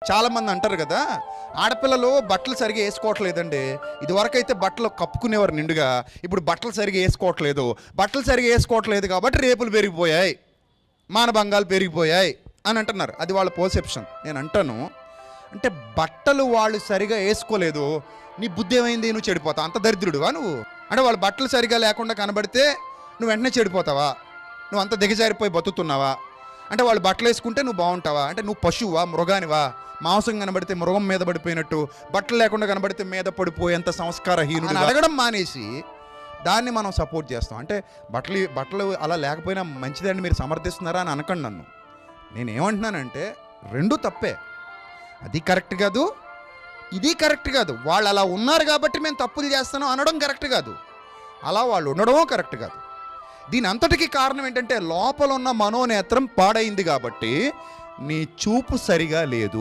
చాలామంది అంటారు కదా, ఆడపిల్లలు బట్టలు సరిగా వేసుకోవట్లేదండి. ఇదివరకైతే బట్టలు కప్పుకునేవారు నిండుగా, ఇప్పుడు బట్టలు సరిగా వేసుకోవట్లేదు. బట్టలు సరిగా వేసుకోవట్లేదు కాబట్టి రేపులు పెరిగిపోయాయి, మానభంగాలు పెరిగిపోయాయి అని అంటున్నారు. అది వాళ్ళ పర్సెప్షన్. నేను అంటాను, అంటే బట్టలు వాళ్ళు సరిగా వేసుకోలేదు, నీ బుద్ధి ఏమైంది, నువ్వు చెడిపోతావు, అంత దరిద్రుడువా నువ్వు? అంటే వాళ్ళు బట్టలు సరిగా లేకుండా కనబడితే నువ్వు వెంటనే చెడిపోతావా? నువ్వు అంత దిగజారిపోయి బతుకుతున్నావా? అంటే వాళ్ళు బట్టలు వేసుకుంటే నువ్వు బాగుంటావా? అంటే నువ్వు పశువా, మృగానివా? మాంసం కనబడితే మృగం మీద పడిపోయినట్టు, బట్టలు లేకుండా కనబడితే మీద పడిపోయేంత సంస్కారహీనుడు అడగడం మానేసి దాన్ని మనం సపోర్ట్ చేస్తాం. అంటే బట్టలు అలా లేకపోయినా మంచిదని మీరు సమర్థిస్తున్నారా అని అనకండి నన్ను. నేనేమంటున్నానంటే రెండూ తప్పే. అది కరెక్ట్ కాదు, ఇది కరెక్ట్ కాదు. వాళ్ళు అలా ఉన్నారు కాబట్టి మేము తప్పులు చేస్తాను అనడం కరెక్ట్ కాదు, అలా వాళ్ళు ఉండడమో కరెక్ట్ కాదు. దీని అంతటికీ కారణం ఏంటంటే లోపల ఉన్న మనోనేత్రం పాడైంది కాబట్టి నీ చూపు సరిగా లేదు.